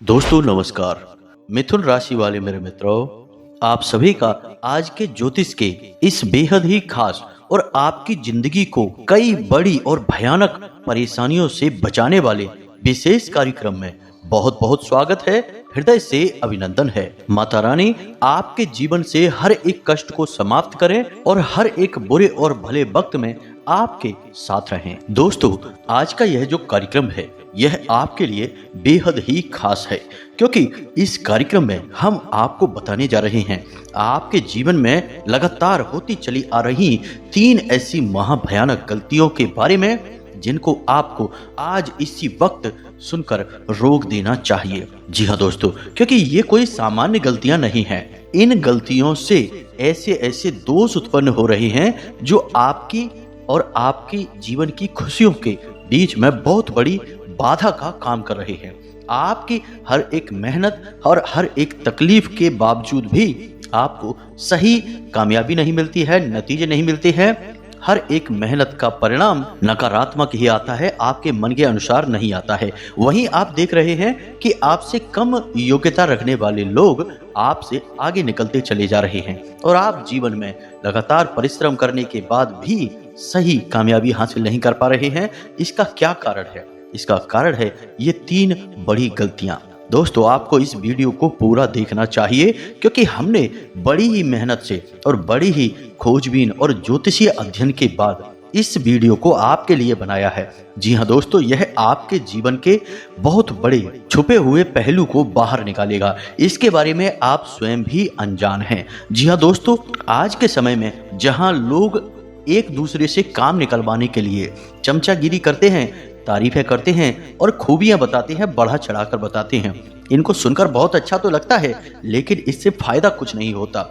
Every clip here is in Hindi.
दोस्तों नमस्कार। मिथुन राशि वाले मेरे मित्रों, आप सभी का आज के ज्योतिष के इस बेहद ही खास और आपकी जिंदगी को कई बड़ी और भयानक परेशानियों से बचाने वाले विशेष कार्यक्रम में बहुत बहुत स्वागत है। हृदय से अभिनंदन है। माता रानी आपके जीवन से हर एक कष्ट को समाप्त करें और हर एक बुरे और भले वक्त में आपके साथ रहें। दोस्तों, आज का यह जो कार्यक्रम है यह आपके लिए बेहद ही खास है, क्योंकि इस कार्यक्रम में हम आपको बताने जा रहे हैं आपके जीवन में लगातार होती चली आ रही 3 ऐसी महाभयानक गलतियों के बारे में जिनको आपको आज इसी वक्त सुनकर रोक देना चाहिए। जी हाँ दोस्तों, क्योंकि ये कोई सामान्य गलतियां नहीं हैं। इन गलतियों से ऐसे ऐसे दोष उत्पन्न हो रहे हैं जो आपकी और आपकी जीवन की खुशियों के बीच में बहुत बड़ी बाधा का काम कर रहे हैं। आपकी हर एक मेहनत और हर एक तकलीफ के बावजूद भी आपको सही कामयाबी नहीं मिलती है, नतीजे नहीं मिलते हैं। हर एक मेहनत का परिणाम नकारात्मक ही आता है, आपके मन के अनुसार नहीं आता है। वहीं आप देख रहे हैं कि आपसे कम योग्यता रखने वाले लोग आपसे आगे निकलते चले जा रहे हैं और आप जीवन में लगातार परिश्रम करने के बाद भी सही कामयाबी हासिल नहीं कर पा रहे हैं। इसका क्या कारण है? इसका कारण है ये 3 बड़ी गलतियां। दोस्तों, आपको इस वीडियो को पूरा देखना चाहिए, क्योंकि हमने बड़ी ही मेहनत से और बड़ी ही खोजबीन और ज्योतिषीय अध्ययन के बाद इस वीडियो को आपके लिए बनाया है। जी हाँ दोस्तों, यह आपके जीवन के बहुत बड़े छुपे हुए पहलू को बाहर निकालेगा। इसके बारे में आप स्वयं भी अनजान हैं। जी हाँ दोस्तों, आज के समय में जहाँ लोग एक दूसरे से काम निकलवाने के लिए चमचागिरी करते हैं, तारीफें करते हैं और खूबियां बताते हैं, बढ़ा चढ़ाकर बताते हैं। इनको सुनकर बहुत अच्छा तो लगता है, लेकिन इससे फायदा कुछ नहीं होता।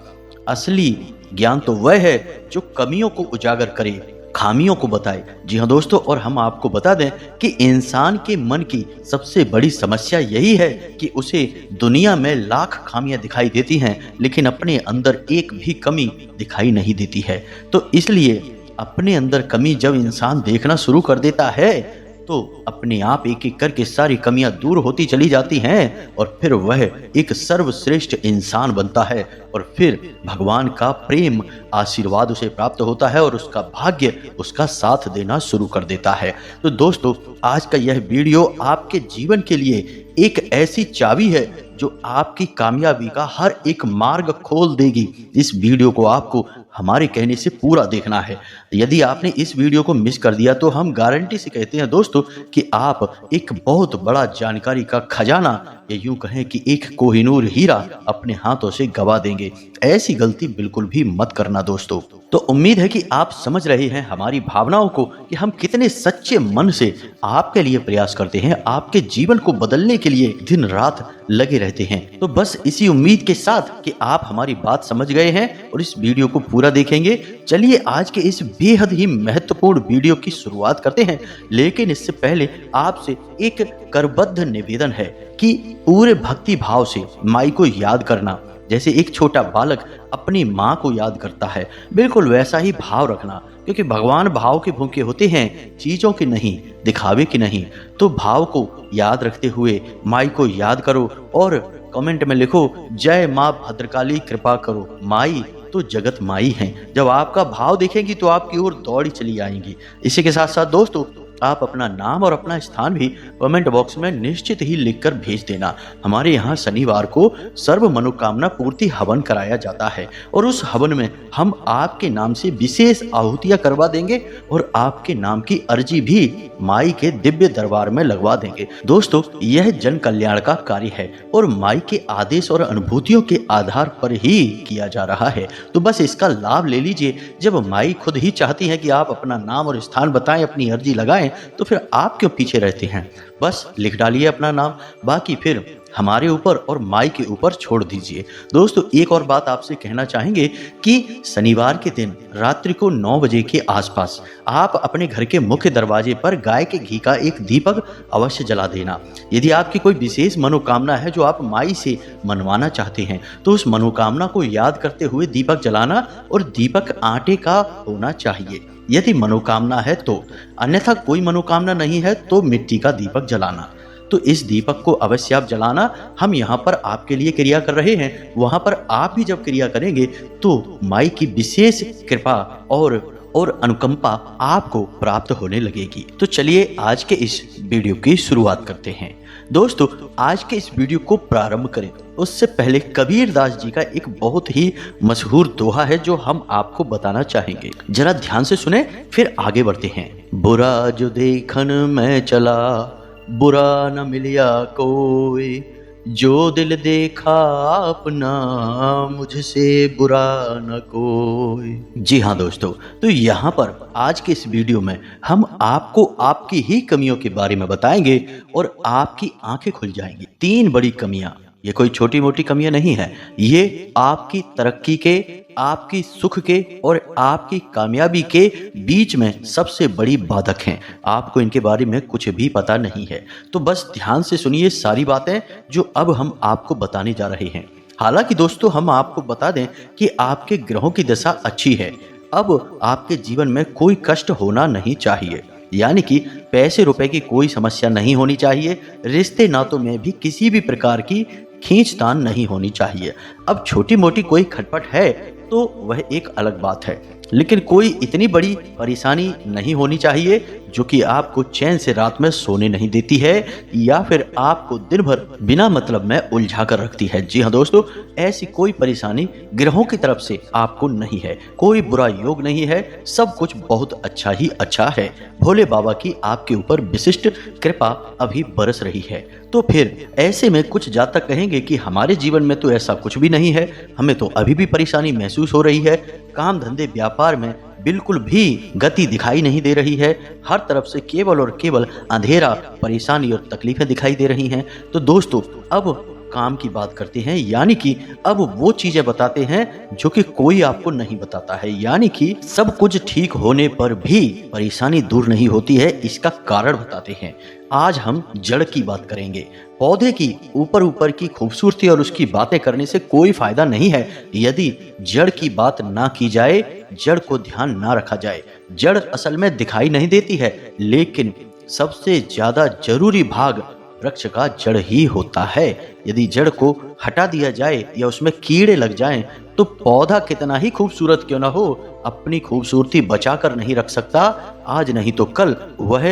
असली ज्ञान तो वह है जो कमियों को उजागर करे, खामियों को बताए। जी हाँ दोस्तों, और हम आपको बता दें कि इंसान के मन की सबसे बड़ी समस्या यही है कि उसे दुनिया में लाख खामियां दिखाई देती हैं, लेकिन अपने अंदर एक भी कमी दिखाई नहीं देती है। तो इसलिए अपने अंदर कमी जब इंसान देखना शुरू कर देता है तो अपने आप एक एक करके सारी कमियां दूर होती चली जाती हैं और फिर वह एक सर्वश्रेष्ठ इंसान बनता है और फिर भगवान का प्रेम आशीर्वाद उसे प्राप्त होता है और उसका भाग्य उसका साथ देना शुरू कर देता है। तो दोस्तों, आज का यह वीडियो आपके जीवन के लिए एक ऐसी चाबी है जो आपकी कामयाबी का हर एक मार्ग खोल देगी। इस वीडियो को आपको हमारे कहने से पूरा देखना है। यदि आपने इस वीडियो को मिस कर दिया तो हम गारंटी से कहते हैं दोस्तों कि आप एक बहुत बड़ा जानकारी का खजाना, या यूं कहें कि एक कोहिनूर हीरा अपने हाथों से गवा देंगे। ऐसी गलती बिल्कुल भी मत करना दोस्तों। तो उम्मीद है कि आप समझ रहे हैं हमारी भावनाओं को कि हम कितने सच्चे मन से आपके लिए प्रयास करते हैं, आपके जीवन को बदलने के लिए दिन रात लगे रहते हैं। तो बस इसी उम्मीद के साथ कि आप हमारी बात समझ गए हैं और इस वीडियो को पूरा देखेंगे, चलिए आज के इस बेहद ही महत्वपूर्ण वीडियो की शुरुआत करते हैं। लेकिन इससे पहले आपसे एक करबद्ध निवेदन है कि पूरे भक्ति भाव से माई को याद करना। जैसे एक छोटा बालक अपनी माँ को याद करता है, बिल्कुल वैसा ही भाव रखना, क्योंकि भगवान भाव के भूखे होते हैं, चीजों के नहीं, दिखावे की नहीं। तो भाव को याद रखते हुए माई को याद करो और कमेंट में लिखो, जय माँ भद्रकाली कृपा करो, माई तो जगत माई हैं। जब आपका भाव देखेंगी तो आपकी ओर दौड़ी चली आएंगी। इसी के साथ साथ दोस्तों, आप अपना नाम और अपना स्थान भी कमेंट बॉक्स में निश्चित ही लिखकर भेज देना। हमारे यहाँ शनिवार को सर्व मनोकामना पूर्ति हवन कराया जाता है और उस हवन में हम आपके नाम से विशेष आहुतियां करवा देंगे और आपके नाम की अर्जी भी माई के दिव्य दरबार में लगवा देंगे। दोस्तों, यह जन कल्याण का कार्य है और माई के आदेश और अनुभूतियों के आधार पर ही किया जा रहा है। तो बस इसका लाभ ले लीजिए। जब माई खुद ही चाहती है कि आप अपना नाम और स्थान बताएं, अपनी अर्जी लगाएं, तो फिर आप क्यों पीछे रहते हैं? बस लिख डालिए अपना नाम, बाकी फिर हमारे ऊपर और माई के ऊपर छोड़ दीजिए। दोस्तों, एक और बात आपसे कहना चाहेंगे कि शनिवार के दिन रात्रि को 9 बजे के आसपास आप अपने घर के मुख्य दरवाजे पर गाय के घी का एक दीपक अवश्य जला देना। यदि आपकी कोई विशेष मनोकामना है जो आप माई से मनवाना चाहते हैं, तो उस मनोकामना को याद करते हुए दीपक जलाना और दीपक आटे का होना चाहिए यदि मनोकामना है तो। अन्यथा कोई मनोकामना नहीं है तो मिट्टी का दीपक जलाना। तो इस दीपक को अवश्य आप जलाना। हम यहाँ पर आपके लिए क्रिया कर रहे हैं, वहाँ पर आप भी जब क्रिया करेंगे तो माई की विशेष कृपा और अनुकंपा आपको प्राप्त होने लगेगी। तो चलिए आज के इस वीडियो की शुरुआत करते हैं। दोस्तों, आज के इस वीडियो को प्रारंभ करें उससे पहले कबीर दास जी का एक बहुत ही मशहूर दोहा है जो हम आपको बताना चाहेंगे। जरा ध्यान से सुने, फिर आगे बढ़ते हैं। बुरा जो देखन मैं चला, बुरा न मिलिया कोई, जो दिल देखा अपना, मुझसे बुरा न कोई। जी हाँ दोस्तों, तो यहाँ पर आज के इस वीडियो में हम आपको आपकी ही कमियों के बारे में बताएंगे और आपकी आंखें खुल जाएंगी। 3 बड़ी कमियां, ये कोई छोटी मोटी कमियां नहीं है, ये आपकी तरक्की के, आपकी सुख के और आपकी कामयाबी के बीच में सबसे बड़ी बाधक हैं। आपको इनके बारे में कुछ भी पता नहीं है, तो बस ध्यान से सुनिए सारी बातें जो अब हम आपको बताने जा रहे हैं। हालांकि दोस्तों, हम आपको बता दें कि आपके ग्रहों की दशा अच्छी है। अब आपके जीवन में कोई कष्ट होना नहीं चाहिए, यानी कि पैसे रुपए की कोई समस्या नहीं होनी चाहिए। रिश्ते नातों में भी किसी भी प्रकार की खींचतान नहीं होनी चाहिए। अब छोटी मोटी कोई खटपट है तो वह एक अलग बात है, लेकिन कोई इतनी बड़ी परेशानी नहीं होनी चाहिए जो कि आपको चैन से रात में सोने नहीं देती है या फिर आपको दिन भर बिना मतलब में उलझा कर रखती है। जी हाँ दोस्तों, ऐसी कोई परेशानी ग्रहों की तरफ से आपको नहीं है, कोई बुरा योग नहीं है, सब कुछ बहुत अच्छा ही अच्छा है। भोले बाबा की आपके ऊपर विशिष्ट कृपा अभी बरस रही है। तो फिर ऐसे में कुछ जातक कहेंगे कि हमारे जीवन में तो ऐसा कुछ भी नहीं है, हमें तो अभी भी परेशानी महसूस हो रही है, काम धंधे व्यापार में बिल्कुल भी गति दिखाई नहीं दे रही है, हर तरफ से केवल और केवल अंधेरा, परेशानी और तकलीफें दिखाई दे रही हैं। तो दोस्तों, अब काम की बात करते हैं, यानी कि अब वो चीजें बताते हैं जो कि कोई आपको नहीं बताता है। यानी कि सब कुछ ठीक होने पर भी परेशानी दूर नहीं होती है, इसका कारण बताते हैं। आज हम जड़ की बात करेंगे। पौधे की ऊपर ऊपर की खूबसूरती और उसकी बातें करने से कोई फायदा नहीं है यदि जड़ की बात ना की जाए, जड़ को ध्यान ना रखा जाए। जड़ असल में दिखाई नहीं देती है, लेकिन सबसे ज्यादा जरूरी भाग वृक्ष का जड़ ही होता है। यदि जड़ को हटा दिया जाए या उसमें कीड़े लग जाएं, तो पौधा कितना ही खूबसूरत क्यों ना हो, अपनी खूबसूरती बचा कर नहीं रख सकता। आज नहीं तो कल वह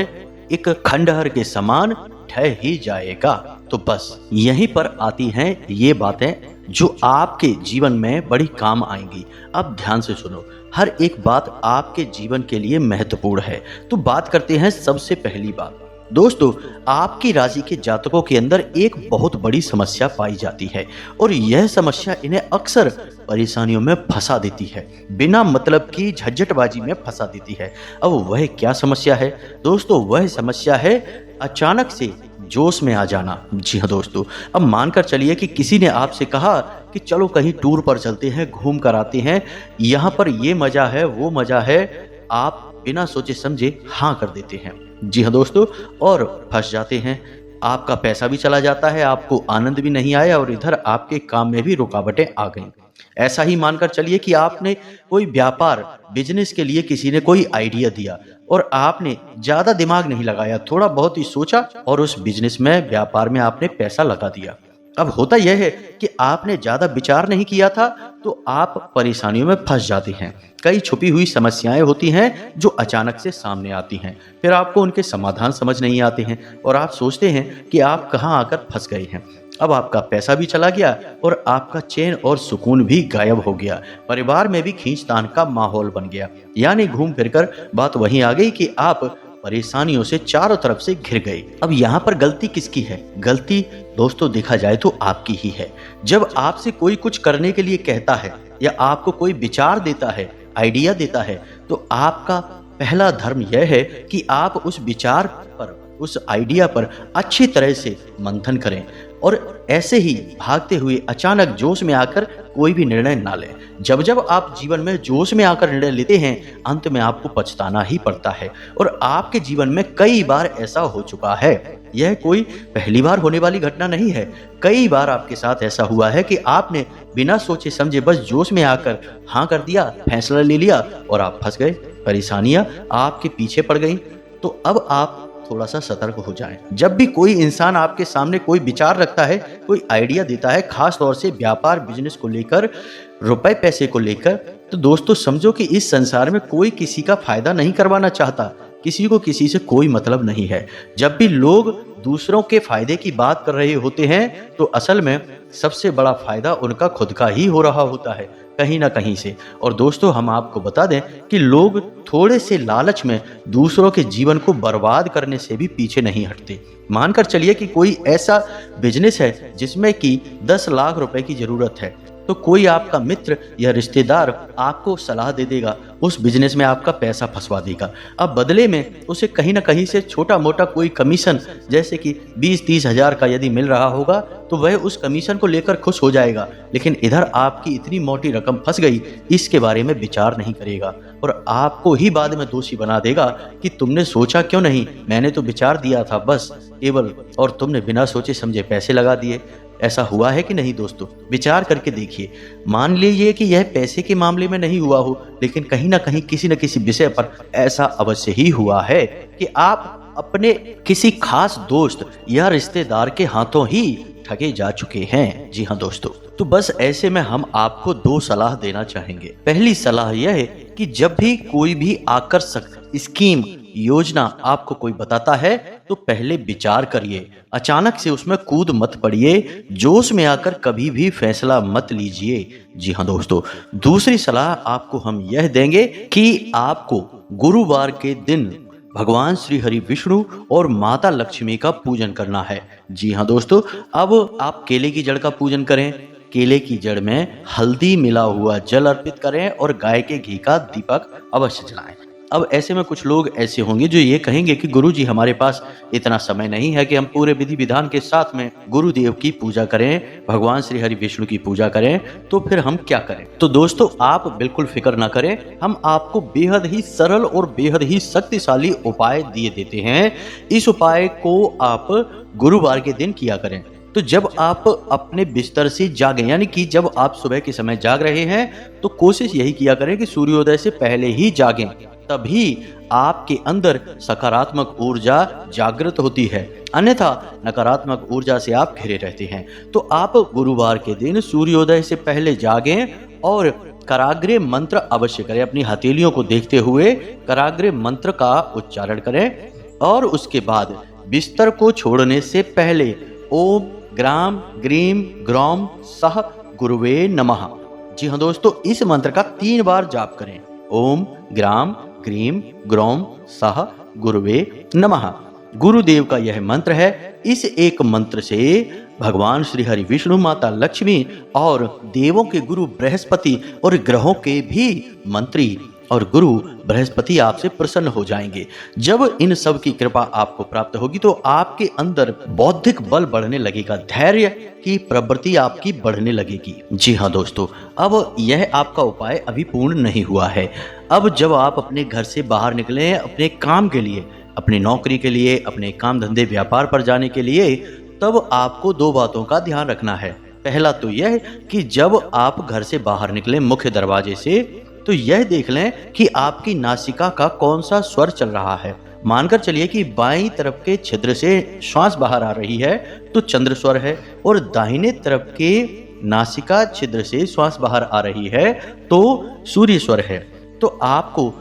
एक खंडहर के समान ढह ही जाएगा। तो बस यहीं पर आती हैं ये बातें जो आपके जीवन में बड़ी काम आएंगी। अब ध्यान से सुनो, हर एक बात आपके जीवन के लिए महत्वपूर्ण है। तो बात करते हैं सबसे पहली बात। दोस्तों, आपकी राशि के जातकों के अंदर एक बहुत बड़ी समस्या पाई जाती है और यह समस्या इन्हें अक्सर परेशानियों में फंसा देती है, बिना मतलब की झंझटबाजी में फंसा देती है। अब वह क्या समस्या है दोस्तों? वह समस्या है अचानक से जोश में आ जाना। जी हाँ दोस्तों, अब मानकर चलिए कि किसी ने आपसे कहा कि चलो कहीं टूर पर चलते हैं, घूम कर आते हैं, यहाँ पर ये मजा है वो मजा है, आप बिना सोचे समझे हाँ कर देते हैं। जी हाँ दोस्तों, और फंस जाते हैं। आपका पैसा भी चला जाता है, आपको आनंद भी नहीं आया और इधर आपके काम में भी रुकावटें आ गई। ऐसा ही मानकर चलिए कि आपने कोई व्यापार, बिजनेस के लिए किसी ने कोई आइडिया दिया और आपने ज्यादा दिमाग नहीं लगाया, थोड़ा बहुत ही सोचा और उस बिजनेस में, व्यापार में आपने पैसा लगा दिया। अब होता यह है कि आपने ज्यादा विचार नहीं किया था तो आप परेशानियों में फंस जाते हैं। कई छुपी हुई समस्याएं होती हैं जो अचानक से सामने आती हैं, फिर आपको उनके समाधान समझ नहीं आते हैं और आप सोचते हैं कि आप कहां आकर फंस गए हैं। अब आपका पैसा भी चला गया और आपका चैन और सुकून भी गायब हो गया। परिवार में भी खींचतान का माहौल बन गया, यानी घूम फिरकर बात वहीं आ गई कि आप परेशानियों से चारों तरफ से घिर गए। अब यहाँ पर गलती किसकी है? गलती दोस्तों देखा जाए तो आपकी ही है। जब आपसे कोई कुछ करने के लिए कहता है या आपको कोई विचार देता है, आइडिया देता है, तो आपका पहला धर्म यह है कि आप उस विचार पर, उस आइडिया पर अच्छी तरह से मंथन करें और ऐसे ही भागते हुए अचानक जोश में आकर कोई भी निर्णय ना लें। जब जब आप जीवन में जोश में आकर निर्णय लेते हैं, अंत में आपको पछताना ही पड़ता है और आपके जीवन में कई बार ऐसा हो चुका है। यह कोई पहली बार होने वाली घटना नहीं है। कई बार आपके साथ ऐसा हुआ है कि आपने बिना सोचे समझे बस जोश में आकर हाँ कर दिया, फैसला ले लिया और आप फंस गए। परेशानियां आपके पीछे पड़ गई। तो अब आप थोड़ा सा सतर्क हो जाएं। जब भी कोई इंसान आपके सामने कोई विचार रखता है, कोई आइडिया देता है, खास तौर से व्यापार बिजनेस को लेकर, रुपए पैसे को लेकर, तो दोस्तों समझो कि इस संसार में कोई किसी का फायदा नहीं करवाना चाहता, किसी को किसी से कोई मतलब नहीं है। जब भी लोग दूसरों के फायदे की बात कर रहे होते हैं तो असल में सबसे बड़ा फायदा उनका खुद का ही हो रहा होता है, कहीं ना कहीं से। और दोस्तों हम आपको बता दें कि लोग थोड़े से लालच में दूसरों के जीवन को बर्बाद करने से भी पीछे नहीं हटते। मानकर चलिए कि कोई ऐसा बिजनेस है जिसमें कि 10 लाख रुपए की जरूरत है, तो कोई आपका मित्र या रिश्तेदार आपको सलाह दे देगा, उस बिजनेस में आपका पैसा फंसवा देगा। अब बदले में उसे कहीं ना कहीं से छोटा मोटा कोई कमीशन, जैसे कि 20-30 हजार का यदि मिल रहा होगा तो वह उस कमीशन को लेकर खुश हो जाएगा, लेकिन इधर आपकी इतनी मोटी रकम फंस गई इसके बारे में विचार नहीं करेगा और आपको ही बाद में दोषी बना देगा कि तुमने सोचा क्यों नहीं, मैंने तो विचार दिया था बस केवल, और तुमने बिना सोचे समझे पैसे लगा दिए। ऐसा हुआ है कि नहीं दोस्तों? विचार करके देखिए। मान लीजिए कि यह पैसे के मामले में नहीं हुआ हो, लेकिन कहीं ना कहीं किसी न किसी विषय पर ऐसा अवश्य ही हुआ है कि आप अपने किसी खास दोस्त या रिश्तेदार के हाथों ही ठगे जा चुके हैं। जी हाँ दोस्तों, तो बस ऐसे में हम आपको 2 सलाह देना चाहेंगे। पहली सलाह यह है कि जब भी कोई भी आकर्षक स्कीम, योजना आपको कोई बताता है तो पहले विचार करिए, अचानक से उसमें कूद मत पड़िए, जोश में आकर कभी भी फैसला मत लीजिए। जी हाँ दोस्तों, दूसरी सलाह आपको हम यह देंगे कि आपको गुरुवार के दिन भगवान श्री हरि विष्णु और माता लक्ष्मी का पूजन करना है। जी हाँ दोस्तों, अब आप केले की जड़ का पूजन करें, केले की जड़ में हल्दी मिला हुआ जल अर्पित करें और गाय के घी का दीपक अवश्य जलाएं। अब ऐसे में कुछ लोग ऐसे होंगे जो ये कहेंगे कि गुरुजी हमारे पास इतना समय नहीं है कि हम पूरे विधि विधान के साथ में गुरुदेव की पूजा करें, भगवान श्री हरि विष्णु की पूजा करें, तो फिर हम क्या करें? तो दोस्तों आप बिल्कुल फिक्र ना करें, हम आपको बेहद ही सरल और बेहद ही शक्तिशाली उपाय दिए देते हैं। इस उपाय को आप गुरुवार के दिन किया करें। तो जब आप अपने बिस्तर से जागें, यानी कि जब आप सुबह के समय जाग रहे हैं तो कोशिश यही किया करें कि सूर्योदय से पहले ही जागें, तभी आपके अंदर सकारात्मक ऊर्जा जागृत होती है, अन्यथा नकारात्मक ऊर्जा से आप घिरे रहते हैं। तो आप गुरुवार के दिन सूर्योदय से पहले जागें और कराग्रे मंत्र अवश्य करें। अपनी हथेलियों को देखते हुए कराग्रे मंत्र का उच्चारण करें और उसके बाद बिस्तर को छोड़ने से पहले ओम ग्राम ग्रीम ग्रौम सह गुरुवे नमः, जी हाँ दोस्तों, इस मंत्र का 3 बार जाप करें। ओम ग्राम ग्रीम ग्रौम सह गुरुवे नमः, गुरुदेव का यह मंत्र है। इस एक मंत्र से भगवान श्री हरि विष्णु, माता लक्ष्मी और देवों के गुरु बृहस्पति और ग्रहों के भी मंत्री और गुरु बृहस्पति आपसे प्रसन्न हो जाएंगे। जब इन सब की कृपा आपको प्राप्त होगी तो आपके अंदर बौद्धिक बल बढ़ने लगेगा, धैर्य की प्रवृत्ति आपकी बढ़ने लगेगी। जी हाँ दोस्तों, अब यह आपका उपाय अभी पूर्ण नहीं हुआ है। अब जब आप अपने घर से बाहर निकले अपने काम के लिए, अपनी नौकरी के लिए, अपने काम धंधे व्यापार पर जाने के लिए, तब आपको 2 बातों का ध्यान रखना है। पहला तो यह कि जब आप घर से बाहर निकले मुख्य दरवाजे से, तो यह देख लें कि आपकी नासिका का कौन सा स्वर चल रहा है। मानकर चलिए कि बाईं तरफ के छिद्र से श्वास बाहर आ रही है तो चंद्र स्वर है, और दाहिने तरफ के नासिका छिद्र से श्वास बाहर आ रही है तो सूर्य स्वर है। तो आपको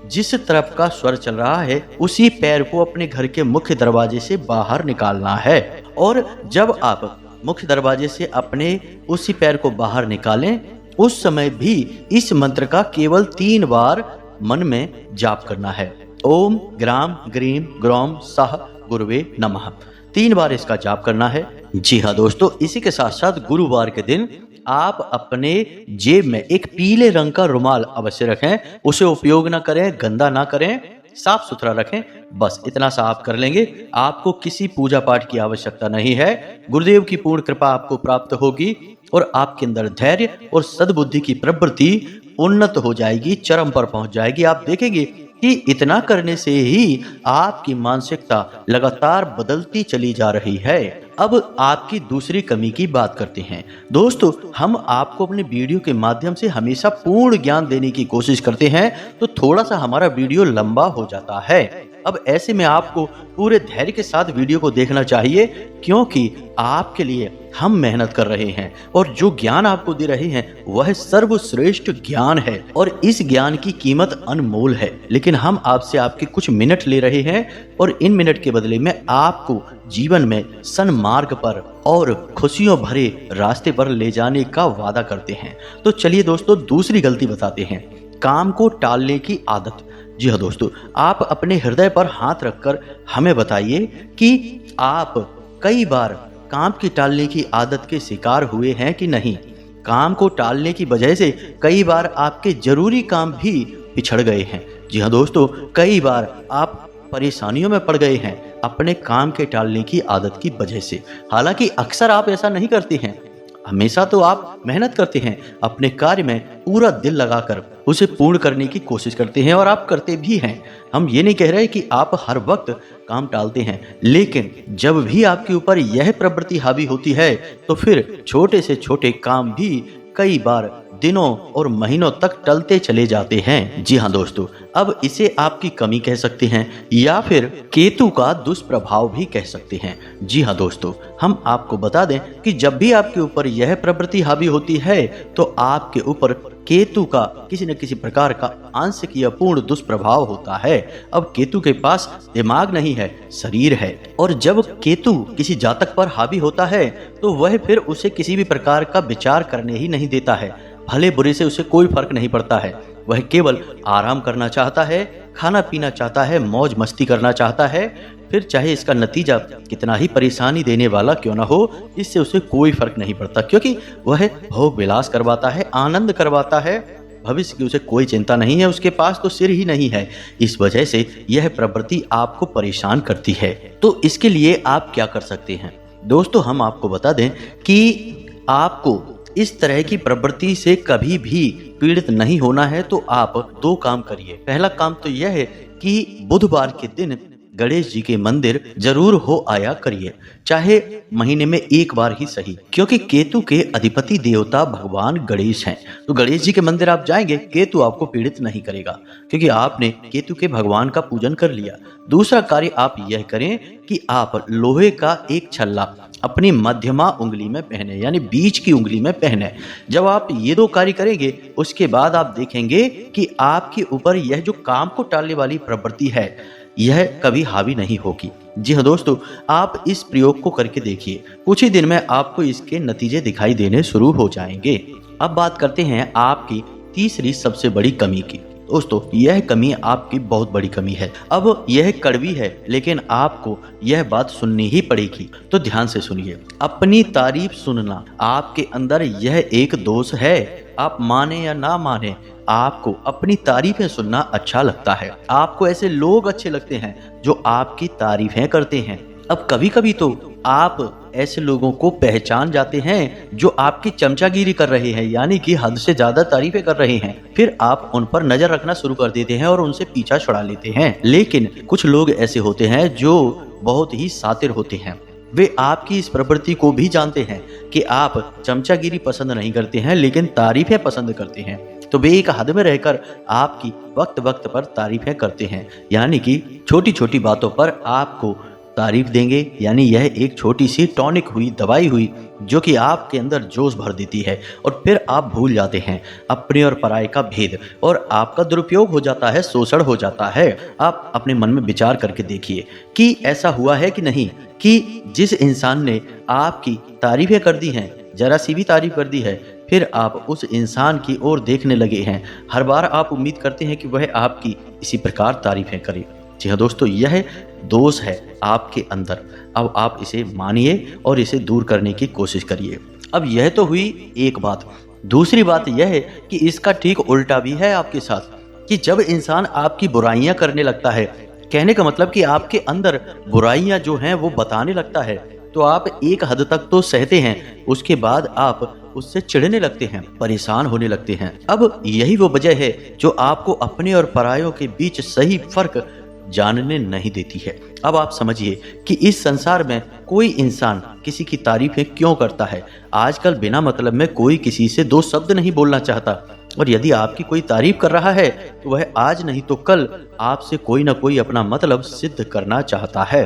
जिस तरफ का स्वर चल रहा है उसी पैर को अपने घर के मुख्य दरवाजे से बाहर निकालना है, और जब आप मुख्य दरवाजे से अपने उसी पैर को बाहर निकालें उस समय भी इस मंत्र का केवल 3 बार मन में जाप करना है। ओम ग्राम ग्रीम ग्रौम सह गुरुवे नमः, 3 बार इसका जाप करना है। जी हाँ दोस्तों, इसी के साथ साथ गुरुवार के दिन आप अपने जेब में एक पीले रंग का रुमाल अवश्य रखें। उसे उपयोग ना करें, गंदा ना करें, साफ सुथरा रखें। बस इतना सा आप कर लेंगे, आपको किसी पूजा पाठ की आवश्यकता नहीं है। गुरुदेव की पूर्ण कृपा आपको प्राप्त होगी और आपके अंदर धैर्य और सद्बुद्धि की प्रवृत्ति उन्नत हो जाएगी, चरम पर पहुंच जाएगी। आप देखेंगे कि इतना करने से ही आपकी मानसिकता लगातार बदलती चली जा रही है। अब आपकी दूसरी कमी की बात करते हैं। दोस्तों, हम आपको अपने वीडियो के माध्यम से हमेशा पूर्ण ज्ञान देने की कोशिश करते हैं, तो थोड़ा सा हमारा वीडियो लंबा हो जाता है। अब ऐसे में आपको पूरे धैर्य के साथ वीडियो को देखना चाहिए, क्योंकि आपके लिए हम मेहनत कर रहे हैं और जो ज्ञान आपको दे रहे हैं वह सर्वश्रेष्ठ ज्ञान है और इस ज्ञान की कीमत अनमोल है। लेकिन हम आपसे आपके कुछ मिनट ले रहे हैं और इन मिनट के बदले में आपको जीवन में सन्मार्ग पर और खुशियों भरे रास्ते पर ले जाने का वादा करते हैं। तो चलिए दोस्तों, दूसरी गलती बताते हैं, काम को टालने की आदत। जी हाँ दोस्तों, आप अपने हृदय पर हाथ रखकर हमें बताइए कि आप कई बार काम की टालने की आदत के शिकार हुए हैं कि नहीं। काम को टालने की वजह से कई बार आपके जरूरी काम भी पिछड़ गए हैं। जी हाँ दोस्तों, कई बार आप परेशानियों में पड़ गए हैं अपने काम के टालने की आदत की वजह से। हालांकि अक्सर आप ऐसा नहीं करते हैं, हमेशा तो आप मेहनत करते हैं, अपने कार्य में पूरा दिल लगाकर उसे पूर्ण करने की कोशिश करते हैं और आप करते भी हैं। हम ये नहीं कह रहे कि आप हर वक्त काम टालते हैं, लेकिन जब भी आपके ऊपर यह प्रवृत्ति हावी होती है तो फिर छोटे से छोटे काम भी कई बार दिनों और महीनों तक टलते चले जाते हैं। जी हाँ दोस्तों, अब इसे आपकी कमी कह सकते हैं या फिर केतु का दुष्प्रभाव भी कह सकते हैं। जी हाँ दोस्तों, हम आपको बता दें कि जब भी आपके ऊपर यह प्रवृत्ति हावी होती है तो आपके ऊपर केतु का किसी न किसी प्रकार का आंशिक या पूर्ण दुष्प्रभाव होता है। अब केतु के पास दिमाग नहीं है, शरीर है, और जब केतु किसी जातक पर हावी होता है तो वह फिर उसे किसी भी प्रकार का विचार करने ही नहीं देता है। भले बुरे से उसे कोई फर्क नहीं पड़ता है, वह केवल आराम करना चाहता है, खाना पीना चाहता है, मौज मस्ती करना चाहता है। फिर चाहे इसका नतीजा कितना ही परेशानी देने वाला क्यों ना हो, इससे उसे कोई फर्क नहीं पड़ता, क्योंकि वह भोग विलास करवाता है, आनंद करवाता है। भविष्य की उसे कोई चिंता नहीं है, उसके पास तो सिर ही नहीं है। इस वजह से यह प्रवृत्ति आपको परेशान करती है। तो इसके लिए आप क्या कर सकते हैं दोस्तों, हम आपको बता दें कि आपको इस तरह की प्रवृत्ति से कभी भी पीड़ित नहीं होना है तो आप दो काम करिए। पहला काम तो यह है कि बुधवार के दिन गणेश जी के मंदिर जरूर हो आया करिए, चाहे महीने में एक बार ही सही, क्योंकि केतु के अधिपति देवता भगवान गणेश हैं। तो गणेश जी के मंदिर आप जाएंगे, केतु आपको पीड़ित नहीं करेगा, क्योंकि आपने केतु के भगवान का पूजन कर लिया। दूसरा कार्य आप यह करें कि आप लोहे का एक छल्ला अपनी मध्यमा उंगली में पहने, यानी बीच की उंगली में पहने। जब आप ये दो कार्य करेंगे, उसके बाद आप देखेंगे कि आपके ऊपर यह जो काम को टालने वाली प्रवृत्ति है यह कभी हावी नहीं होगी। जी हाँ दोस्तों, आप इस प्रयोग को करके देखिए, कुछ ही दिन में आपको इसके नतीजे दिखाई देने शुरू हो जाएंगे। अब बात करते हैं आपकी तीसरी सबसे बड़ी कमी की। दोस्तों, यह कमी आपकी बहुत बड़ी कमी है। अब यह कड़वी है, लेकिन आपको यह बात सुननी ही पड़ेगी, तो ध्यान से सुनिए। अपनी तारीफ सुनना आपके अंदर यह एक दोष है। आप माने या ना माने, आपको अपनी तारीफें सुनना अच्छा लगता है। आपको ऐसे लोग अच्छे लगते हैं जो आपकी तारीफें करते हैं। अब कभी कभी तो आप ऐसे लोगों को पहचान जाते हैं जो आपकी चमचागिरी कर रहे हैं, यानी कि हद से ज्यादा तारीफें कर रहे हैं। फिर आप उन पर नजर रखना शुरू कर देते हैं और उनसे पीछा छुड़ा लेते हैं। लेकिन कुछ लोग ऐसे होते हैं जो बहुत ही शातिर होते हैं। वे आपकी इस प्रवृत्ति को भी जानते हैं कि आप चमचागिरी पसंद नहीं करते हैं, लेकिन तारीफें पसंद करते हैं। तो वे एक हद में रहकर आपकी वक्त वक्त पर तारीफें करते हैं, यानी कि छोटी छोटी बातों पर आपको तारीफ देंगे। यानी यह एक छोटी सी टॉनिक हुई, दवाई हुई, जो कि आपके अंदर जोश भर देती है और फिर आप भूल जाते हैं अपने और पराये का भेद और आपका दुरुपयोग हो जाता है, शोषण हो जाता है। आप अपने मन में विचार करके देखिए कि ऐसा हुआ है कि नहीं, कि जिस इंसान ने आपकी तारीफें कर दी हैं, जरा सी भी तारीफ कर दी है, फिर आप उस इंसान की ओर देखने लगे हैं। हर बार आप उम्मीद करते हैं कि वह आपकी इसी प्रकार तारीफें करे। जी हाँ दोस्तों, यह दोष है आपके अंदर। अब आप इसे मानिए और इसे दूर करने की कोशिश करिए। अब यह तो हुई एक बात। दूसरी बात यह है कि इसका ठीक उल्टा भी है आपके साथ, कि जब इंसान आपकी बुराइयां करने लगता है, कहने का मतलब कि आपके अंदर बुराइयां जो हैं वो बताने लगता है, तो आप एक हद तक तो सहते हैं, उसके बाद आप उससे चिढ़ने लगते हैं, परेशान होने लगते हैं। अब यही वो वजह है जो आपको अपने और परायों के बीच सही फर्क जानने नहीं देती है। अब आप समझिए कि इस संसार में कोई इंसान किसी की तारीफें क्यों करता है। आजकल बिना मतलब में कोई किसी से दो शब्द नहीं बोलना चाहता, और यदि आपकी कोई तारीफ कर रहा है तो वह आज नहीं तो कल आपसे कोई ना कोई अपना मतलब सिद्ध करना चाहता है।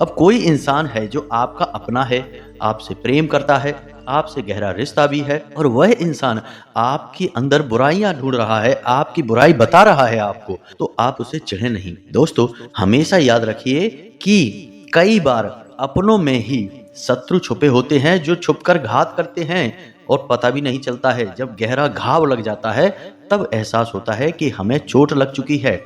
अब कोई इंसान है जो आपका अपना है, आपसे प्रेम करता है, आपसे गहरा रिश्ता भी है, और वह इंसान आपके अंदर बुराइयां ढूंढ रहा है, आपकी बुराई बता रहा है आपको, तो आप उसे चिढ़े नहीं। दोस्तों, हमेशा याद रखिए कि कई बार अपनों में ही शत्रु छुपे होते हैं जो छुपकर घात करते हैं, और पता भी नहीं चलता है। जब गहरा घाव लग जाता है तब एहसास होता है कि हमें चोट लग चुकी है।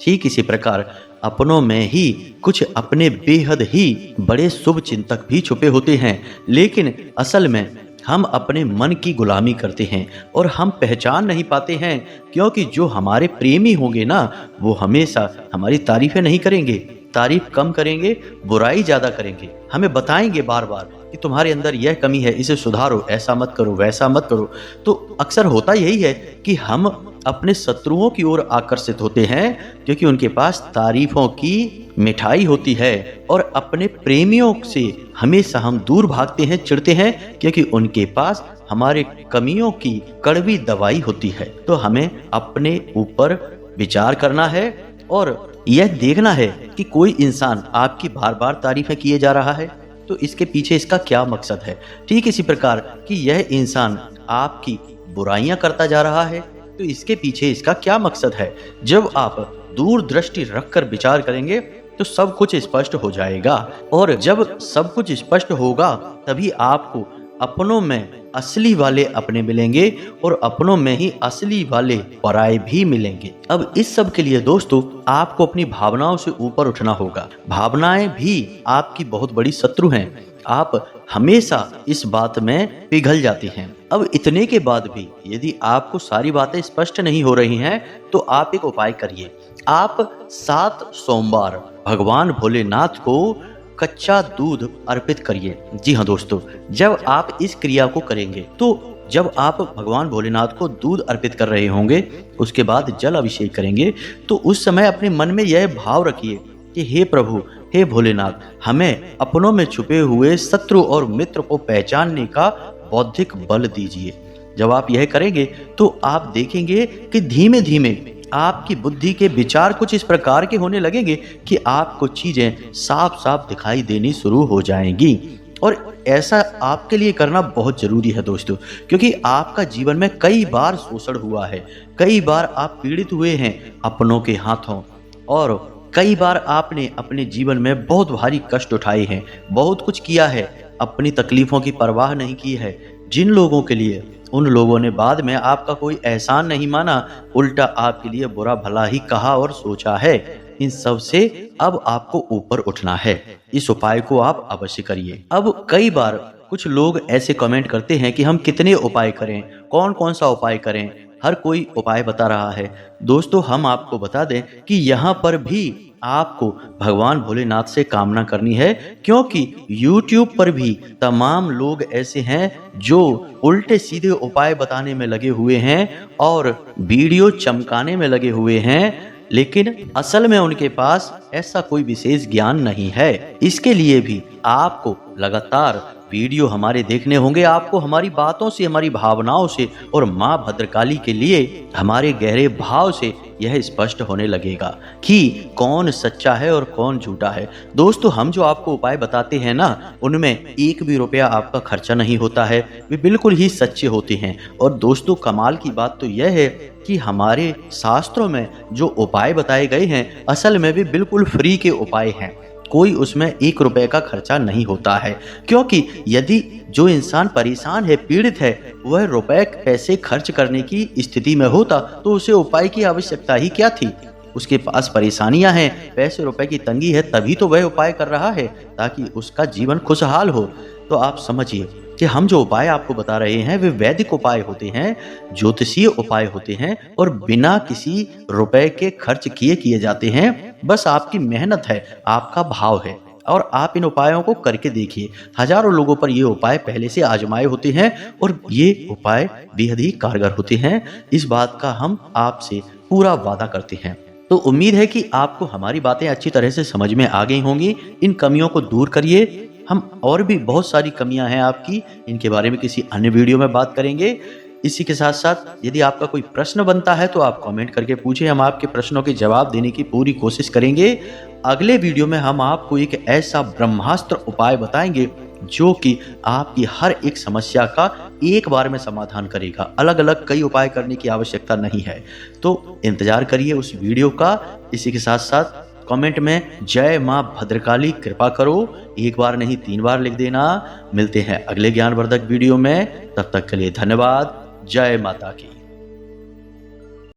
ठीक इसी प्रकार अपनों में ही कुछ अपने बेहद ही बड़े शुभ चिंतक भी छुपे होते हैं, लेकिन असल में हम अपने मन की गुलामी करते हैं और हम पहचान नहीं पाते हैं, क्योंकि जो हमारे प्रेमी होंगे ना, वो हमेशा हमारी तारीफें नहीं करेंगे, तारीफ कम करेंगे, बुराई ज्यादा करेंगे। हमें बताएंगे बार बार कि तुम्हारे अंदर यह कमी है, इसे सुधारो, ऐसा मत करो, वैसा मत करो। तो अक्सर होता यही है कि हम अपने शत्रुओं की ओर आकर्षित होते हैं, क्योंकि उनके पास तारीफों की मिठाई होती है, और अपने प्रेमियों से हमेशा हम दूर भागते हैं, चिढ़ते हैं, क्योंकि उनके पास हमारे कमियों की कड़वी दवाई होती है। तो हमें अपने ऊपर विचार करना है और यह देखना है कि कोई इंसान आपकी बार बार तारीफें किए जा रहा है तो इसके पीछे इसका क्या मकसद है। ठीक इसी प्रकार कि यह इंसान आपकी बुराइयां करता जा रहा है तो इसके पीछे इसका क्या मकसद है। जब आप दूरदृष्टि रखकर विचार करेंगे तो सब कुछ स्पष्ट हो जाएगा, और जब सब कुछ स्पष्ट होगा तभी आपको अपनों में असली वाले अपने मिलेंगे और अपनों में ही असली वाले पराये भी मिलेंगे। अब इस सब के लिए दोस्तों आपको अपनी भावनाओं से ऊपर उठना होगा। भावनाएं भी आपकी बहुत बड़ी शत्रु हैं। आप हमेशा इस बात में पिघल जाते हैं। अब इतने के बाद भी यदि आपको सारी बातें स्पष्ट नहीं हो रही हैं तो आप एक उपाय करिए। आप 7 सोमवार भगवान भोलेनाथ को कच्चा दूध अर्पित करिए। जी हाँ दोस्तों, जब आप इस क्रिया को करेंगे तो जब आप भगवान भोलेनाथ को दूध अर्पित कर रहे होंगे, उसके बाद जल अभिषेक करेंगे, तो उस समय अपने मन में यह भाव रखिए कि हे प्रभु, हे भोलेनाथ, हमें अपनों में छुपे हुए शत्रु और मित्र को पहचानने का बौद्धिक बल दीजिए। जब आप यह करेंगे तो आप देखेंगे कि धीमे धीमे आपकी बुद्धि के विचार कुछ इस प्रकार के होने लगेंगे कि आपको चीजें साफ साफ दिखाई देनी शुरू हो जाएंगी। और ऐसा आपके लिए करना बहुत जरूरी है दोस्तों, क्योंकि आपका जीवन में कई बार शोषण हुआ है, कई बार आप पीड़ित हुए हैं अपनों के हाथों, और कई बार आपने अपने जीवन में बहुत भारी कष्ट उठाए हैं, बहुत कुछ किया है, अपनी तकलीफों की परवाह नहीं की है। जिन लोगों के लिए उन लोगों ने बाद में आपका कोई एहसान नहीं माना, उल्टा आपके लिए बुरा भला ही कहा और सोचा है। इन सब से अब आपको ऊपर उठना है। इस उपाय को आप अवश्य करिए। अब कई बार कुछ लोग ऐसे कमेंट करते हैं कि हम कितने उपाय करें, कौन कौन सा उपाय करें, हर कोई उपाय बता रहा है। दोस्तों, हम आपको बता दें कि यहाँ पर भी आपको भगवान भोलेनाथ से कामना करनी है, क्योंकि YouTube पर भी तमाम लोग ऐसे हैं जो उल्टे सीधे उपाय बताने में लगे हुए हैं और वीडियो चमकाने में लगे हुए हैं, लेकिन असल में उनके पास ऐसा कोई विशेष ज्ञान नहीं है। इसके लिए भी आपको लगातार वीडियो हमारे देखने होंगे। आपको हमारी बातों से, हमारी भावनाओं से और माँ भद्रकाली के लिए हमारे गहरे भाव से यह स्पष्ट होने लगेगा कि कौन सच्चा है और कौन झूठा है। दोस्तों, हम जो आपको उपाय बताते हैं ना, उनमें 1 भी रुपया आपका खर्चा नहीं होता है, वे बिल्कुल ही सच्चे होते हैं। और दोस्तों, कमाल की बात तो यह है कि हमारे शास्त्रों में जो उपाय बताए गए हैं असल में भी बिल्कुल फ्री के उपाय हैं। कोई उसमें 1 रुपए का खर्चा नहीं होता है, क्योंकि यदि जो इंसान परेशान है, पीड़ित है, वह रुपए पैसे खर्च करने की स्थिति में होता तो उसे उपाय की आवश्यकता ही क्या थी। उसके पास परेशानियां हैं, पैसे रुपए की तंगी है, तभी तो वह उपाय कर रहा है ताकि उसका जीवन खुशहाल हो। तो आप समझिए कि हम जो उपाय आपको बता रहे हैं वे वैदिक उपाय होते हैं, ज्योतिषीय उपाय होते हैं और बिना किसी रुपए के खर्च किए जाते हैं। बस आपकी मेहनत है, आपका भाव है, और आप इन उपायों को करके देखिए। हजारों लोगों पर ये उपाय पहले से आजमाए होते हैं और ये उपाय बेहद ही कारगर होते हैं। इस बात का हम आपसे पूरा वादा करते हैं। तो उम्मीद है कि आपको हमारी बातें अच्छी तरह से समझ में आ गई होंगी। इन कमियों को दूर करिए। हम और भी बहुत सारी कमियां हैं आपकी, इनके बारे में किसी अन्य वीडियो में बात करेंगे। इसी के साथ साथ यदि आपका कोई प्रश्न बनता है तो आप कमेंट करके पूछें, हम आपके प्रश्नों के जवाब देने की पूरी कोशिश करेंगे। अगले वीडियो में हम आपको एक ऐसा ब्रह्मास्त्र उपाय बताएंगे जो कि आपकी हर एक समस्या का एक बार में समाधान करेगा। अलग अलग कई उपाय करने की आवश्यकता नहीं है। तो इंतजार करिए उस वीडियो का। इसी के साथ साथ कमेंट में जय मां भद्रकाली कृपा करो एक बार नहीं 3 बार लिख देना। मिलते हैं अगले ज्ञानवर्धक वीडियो में, तब तक के लिए धन्यवाद। जय माता की।